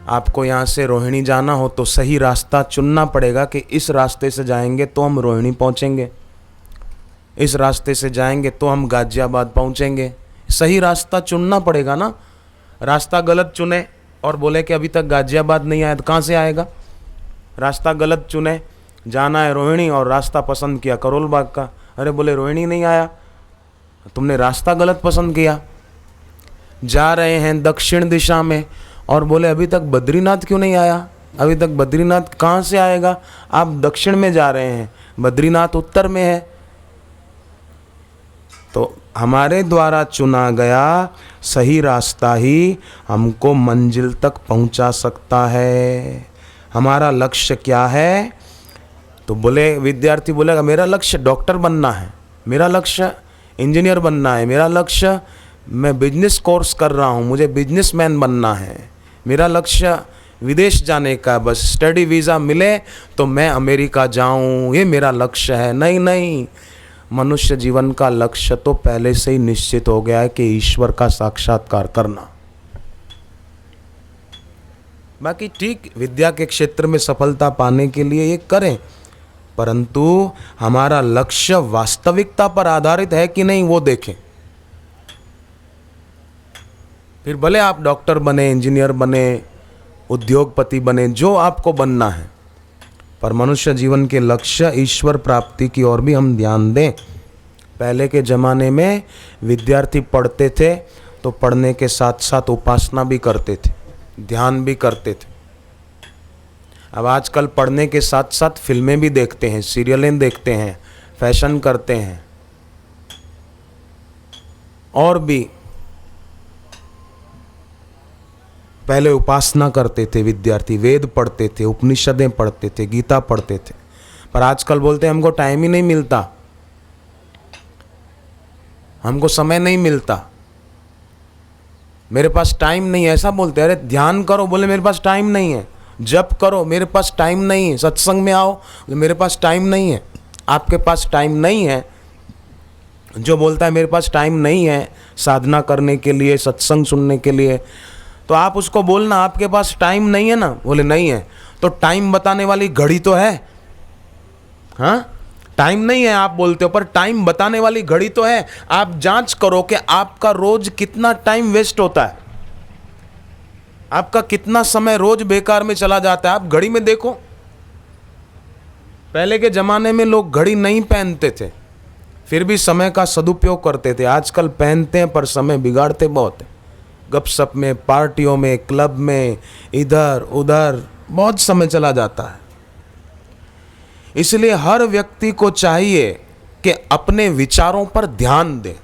आपको यहाँ से रोहिणी जाना हो तो सही रास्ता चुनना पड़ेगा कि इस रास्ते से जाएंगे तो हम रोहिणी पहुँचेंगे, इस रास्ते से जाएंगे तो हम गाजियाबाद पहुँचेंगे। सही रास्ता चुनना पड़ेगा ना। रास्ता गलत चुने और बोले कि अभी तक गाजियाबाद नहीं आया तो कहाँ से आएगा। रास्ता गलत चुने, जाना है रोहिणी और रास्ता पसंद किया करोल बाग का, अरे बोले रोहिणी नहीं आया, तुमने रास्ता गलत पसंद किया। जा रहे हैं दक्षिण दिशा में और बोले अभी तक बद्रीनाथ क्यों नहीं आया, अभी तक बद्रीनाथ कहाँ से आएगा, आप दक्षिण में जा रहे हैं, बद्रीनाथ उत्तर में है। तो हमारे द्वारा चुना गया सही रास्ता ही हमको मंजिल तक पहुंचा सकता है। हमारा लक्ष्य क्या है, तो बोले विद्यार्थी बोलेगा मेरा लक्ष्य डॉक्टर बनना है, मेरा लक्ष्य इंजीनियर बनना है, मेरा लक्ष्य मैं बिजनेस कोर्स कर रहा हूँ, मुझे बिजनेसमैन बनना है, मेरा लक्ष्य विदेश जाने का, बस स्टडी वीज़ा मिले तो मैं अमेरिका जाऊँ, ये मेरा लक्ष्य है। नहीं नहीं, मनुष्य जीवन का लक्ष्य तो पहले से ही निश्चित हो गया है कि ईश्वर का साक्षात्कार करना। बाकी ठीक विद्या के क्षेत्र में सफलता पाने के लिए ये करें, परंतु हमारा लक्ष्य वास्तविकता पर आधारित है कि नहीं वो देखें। फिर भले आप डॉक्टर बने, इंजीनियर बने, उद्योगपति बने, जो आपको बनना है, पर मनुष्य जीवन के लक्ष्य ईश्वर प्राप्ति की ओर भी हम ध्यान दें। पहले के ज़माने में विद्यार्थी पढ़ते थे तो पढ़ने के साथ साथ उपासना भी करते थे, ध्यान भी करते थे। अब आजकल पढ़ने के साथ साथ फिल्में भी देखते हैं, सीरियलें देखते हैं, फैशन करते हैं, और भी। पहले उपासना करते थे विद्यार्थी, वेद पढ़ते थे, उपनिषदें पढ़ते थे, गीता पढ़ते थे, पर आजकल बोलते हैं हमको टाइम ही नहीं मिलता, हमको समय नहीं मिलता, मेरे पास टाइम नहीं है, ऐसा बोलते हैं। अरे ध्यान करो, बोले मेरे पास टाइम नहीं है, जप करो, मेरे पास टाइम नहीं है, सत्संग में आओ, मेरे पास टाइम नहीं है। आपके पास टाइम नहीं है, जो बोलता है मेरे पास टाइम नहीं है साधना करने के लिए, सत्संग सुनने के लिए, तो आप उसको बोलना आपके पास टाइम नहीं है ना, बोले नहीं है, तो टाइम बताने वाली घड़ी तो है। हाँ, टाइम नहीं है आप बोलते हो, पर टाइम बताने वाली घड़ी तो है। आप जांच करो कि आपका रोज कितना टाइम वेस्ट होता है, आपका कितना समय रोज बेकार में चला जाता है, आप घड़ी में देखो। पहले के जमाने में लोग घड़ी नहीं पहनते थे, फिर भी समय का सदुपयोग करते थे। आजकल पहनते हैं पर समय बिगाड़ते बहुत है, गपशप में, पार्टियों में, क्लब में, इधर उधर बहुत समय चला जाता है। इसलिए हर व्यक्ति को चाहिए कि अपने विचारों पर ध्यान दे,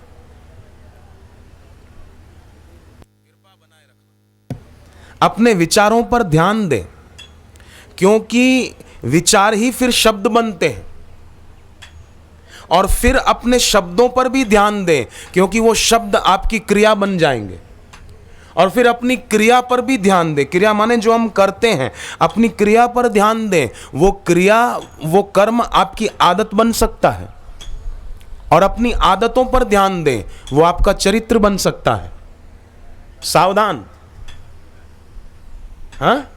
अपने विचारों पर ध्यान दे, क्योंकि विचार ही फिर शब्द बनते हैं, और फिर अपने शब्दों पर भी ध्यान दें, क्योंकि वो शब्द आपकी क्रिया बन जाएंगे, और फिर अपनी क्रिया पर भी ध्यान दें। क्रिया माने जो हम करते हैं, अपनी क्रिया पर ध्यान दें। वो क्रिया, वो कर्म आपकी आदत बन सकता है, और अपनी आदतों पर ध्यान दें, वो आपका चरित्र बन सकता है। सावधान। हाँ,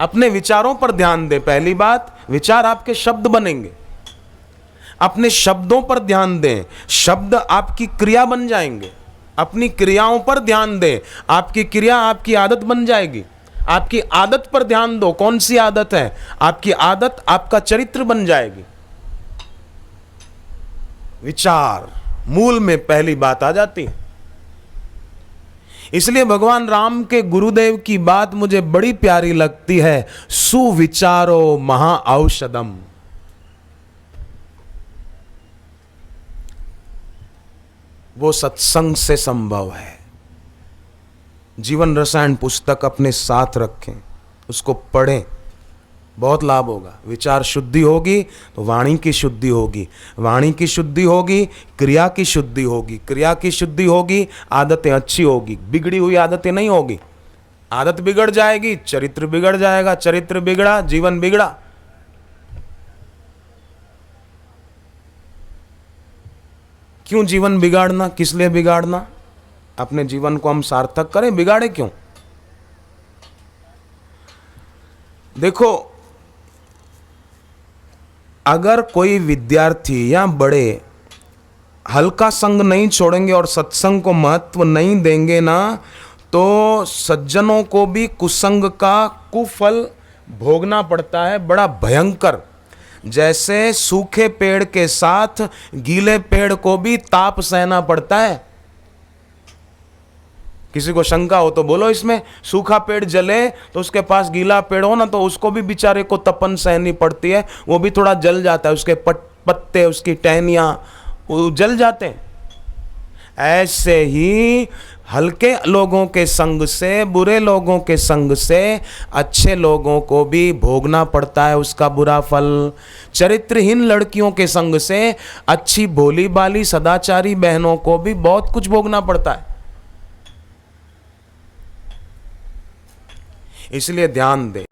अपने विचारों पर ध्यान दें। पहली बात, विचार आपके शब्द बनेंगे, अपने शब्दों पर ध्यान दें, शब्द आपकी क्रिया बन जाएंगे। अपनी क्रियाओं पर ध्यान दें, आपकी क्रिया आपकी आदत बन जाएगी। आपकी आदत पर ध्यान दो, कौन सी आदत है, आपकी आदत आपका चरित्र बन जाएगी। विचार मूल में पहली बात आ जाती है। इसलिए भगवान राम के गुरुदेव की बात मुझे बड़ी प्यारी लगती है, सुविचारो महाऔषधम। वो सत्संग से संभव है। जीवन रसायन पुस्तक अपने साथ रखें, उसको पढ़ें, बहुत लाभ होगा। विचार शुद्धि होगी तो वाणी की शुद्धि होगी, वाणी की शुद्धि होगी, क्रिया की शुद्धि होगी, क्रिया की शुद्धि होगी, आदतें अच्छी होगी, बिगड़ी हुई आदतें नहीं होगी। आदत बिगड़ जाएगी, चरित्र बिगड़ जाएगा, चरित्र बिगड़ा, जीवन बिगड़ा। क्यों जीवन बिगाड़ना, किस लिए बिगाड़ना? अपने जीवन को हम सार्थक करें, बिगाड़े क्यों? देखो, अगर कोई विद्यार्थी या बड़े हल्का संग नहीं छोड़ेंगे और सत्संग को महत्व नहीं देंगे ना, तो सज्जनों को भी कुसंग का कुफल भोगना पड़ता है, बड़ा भयंकर। जैसे सूखे पेड़ के साथ गीले पेड़ को भी ताप सहना पड़ता है। किसी को शंका हो तो बोलो, इसमें सूखा पेड़ जले तो उसके पास गीला पेड़ हो ना, तो उसको भी बेचारे को तपन सहनी पड़ती है, वो भी थोड़ा जल जाता है, उसके पत्ते, उसकी टहनियां वो जल जाते हैं। ऐसे ही हल्के लोगों के संग से, बुरे लोगों के संग से अच्छे लोगों को भी भोगना पड़ता है उसका बुरा फल। चरित्रहीन लड़कियों के संग से अच्छी भोली भाली सदाचारी बहनों को भी बहुत कुछ भोगना पड़ता है। इसलिए ध्यान दे।